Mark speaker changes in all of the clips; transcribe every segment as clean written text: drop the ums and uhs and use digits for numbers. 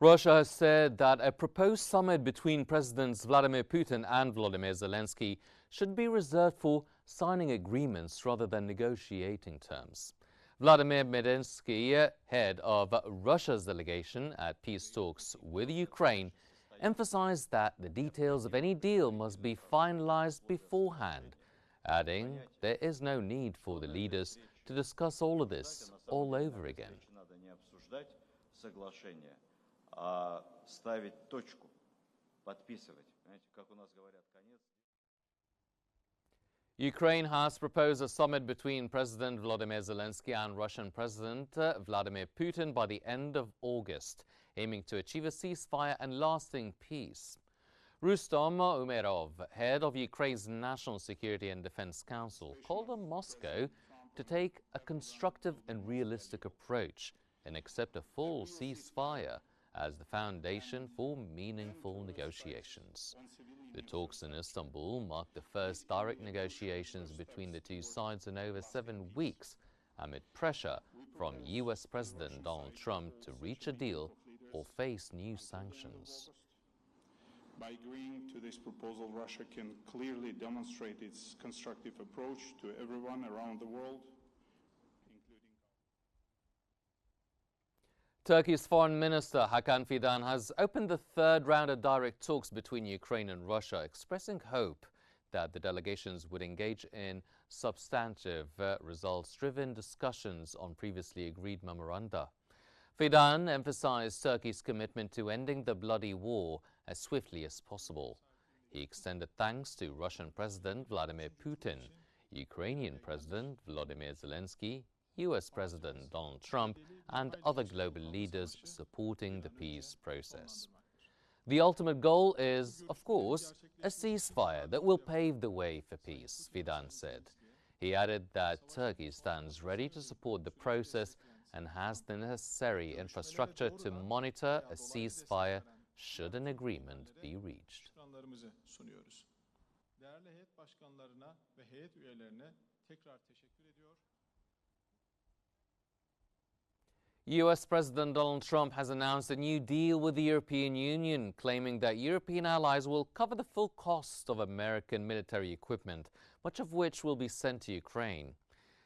Speaker 1: Russia has said that a proposed summit between Presidents Vladimir Putin and Volodymyr Zelensky should be reserved for signing agreements rather than negotiating terms. Vladimir Medinsky, head of Russia's delegation at peace talks with Ukraine, emphasized that the details of any deal must be finalized beforehand, adding there is no need for the leaders to discuss all of this all over again. Ukraine has proposed a summit between President Volodymyr Zelensky and Russian President Vladimir Putin by the end of August, aiming to achieve a ceasefire and lasting peace. Rustom Umerov, head of Ukraine's National Security and Defense Council, called on Moscow to take a constructive and realistic approach and accept a full ceasefire as the foundation for meaningful negotiations. The talks in Istanbul marked the first direct negotiations between the two sides in over 7 weeks, amid pressure from US President Donald Trump to reach a deal or face new sanctions.
Speaker 2: By agreeing to this proposal, Russia can clearly demonstrate its constructive approach to everyone around the world,
Speaker 1: Turkey's Foreign Minister Hakan Fidan has opened the third round of direct talks between Ukraine and Russia, expressing hope that the delegations would engage in substantive, results-driven discussions on previously agreed memoranda. Fidan emphasized Turkey's commitment to ending the bloody war as swiftly as possible. He extended thanks to Russian President Vladimir Putin, Ukrainian President Volodymyr Zelensky, US President Donald Trump, and other global leaders supporting the peace process. The ultimate goal is, of course, a ceasefire that will pave the way for peace, Fidan said. He added that Turkey stands ready to support the process and has the necessary infrastructure to monitor a ceasefire should an agreement be reached. US President Donald Trump has announced a new deal with the European Union, claiming that European allies will cover the full cost of American military equipment, much of which will be sent to Ukraine.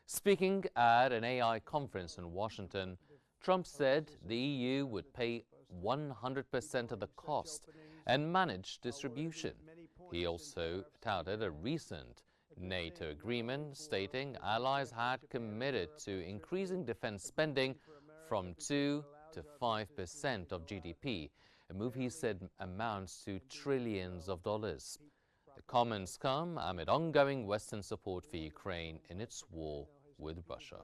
Speaker 1: Speaking at an AI conference in Washington, Trump said the EU would pay 100% of the cost and manage distribution. He also touted a recent NATO agreement stating allies had committed to increasing defense spending from 2 to 5% of GDP, a move he said amounts to trillions of dollars. The comments come amid ongoing Western support for Ukraine in its war with Russia.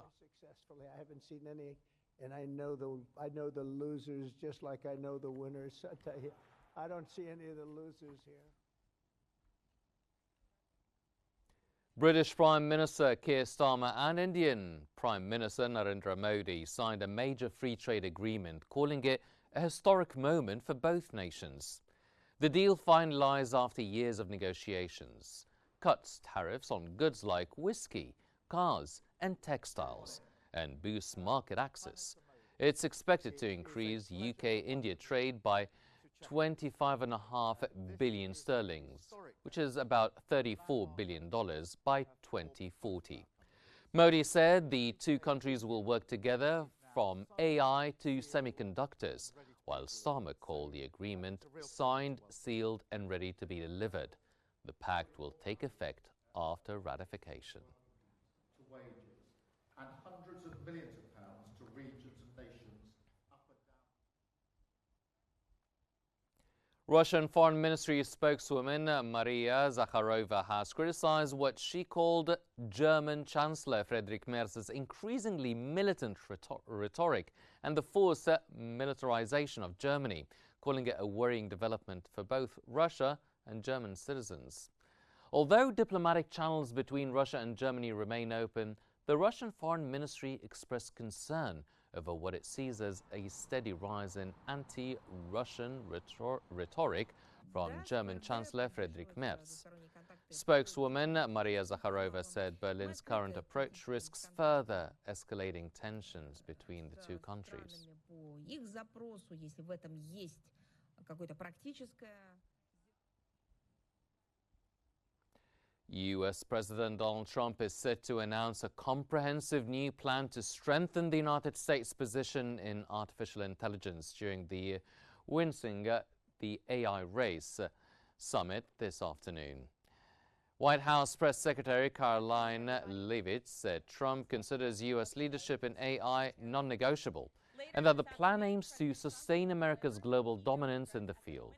Speaker 3: I haven't seen any, and I know the losers just like I know the winners. I tell you, I don't see any of the losers here.
Speaker 1: British Prime Minister Keir Starmer and Indian Prime Minister Narendra Modi signed a major free trade agreement, calling it a historic moment for both nations. The deal finalized after years of negotiations cuts tariffs on goods like whiskey, cars and textiles and boosts market access. It's expected to increase UK-India trade by 25.5 billion sterling, which is about $34 billion by 2040. Modi said the two countries will work together from AI to semiconductors, while Starmer called the agreement signed, sealed and ready to be delivered. The pact will take effect after ratification.
Speaker 4: To wages and hundreds of millions of pounds to regions and nations up and down.
Speaker 1: Russian Foreign Ministry spokeswoman Maria Zakharova has criticized what she called German Chancellor Friedrich Merz's increasingly militant rhetoric and the forced militarization of Germany, calling it a worrying development for both Russia and German citizens. Although diplomatic channels between Russia and Germany remain open, the Russian Foreign Ministry expressed concern over what it sees as a steady rise in anti-Russian rhetoric from German Chancellor Friedrich Merz. Spokeswoman Maria Zakharova said Berlin's current approach risks further escalating tensions between the two countries.
Speaker 5: их запросу, если в этом есть какое-то практическое.
Speaker 1: U.S. President Donald Trump is set to announce a comprehensive new plan to strengthen the United States' position in artificial intelligence during the the AI race summit this afternoon. White House Press Secretary Caroline Leavitt said Trump considers U.S. leadership in AI non-negotiable and that the plan aims to sustain America's global dominance in the field.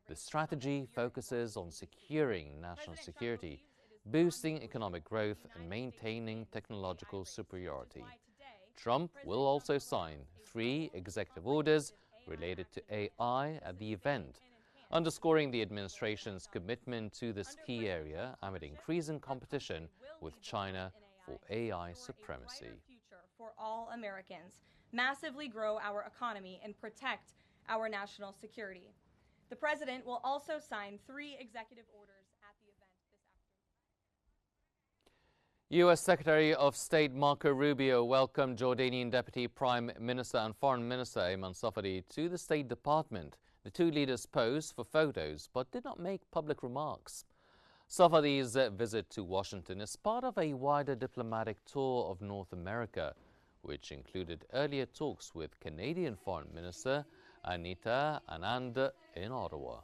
Speaker 1: The strategy focuses on securing national security, boosting economic growth, and maintaining technological superiority. Trump will also sign 3 executive orders related to AI at the event, underscoring the administration's commitment to this key area amid increasing competition with China for AI supremacy.
Speaker 6: For all Americans, massively grow our economy and protect our national security. The president will also sign 3 executive orders at the event this afternoon.
Speaker 1: U.S. Secretary of State Marco Rubio welcomed Jordanian Deputy Prime Minister and Foreign Minister Ayman Safadi to the State Department. The two leaders posed for photos but did not make public remarks. Safadi's visit to Washington is part of a wider diplomatic tour of North America, which included earlier talks with Canadian Foreign Minister Anita Anand in Ottawa.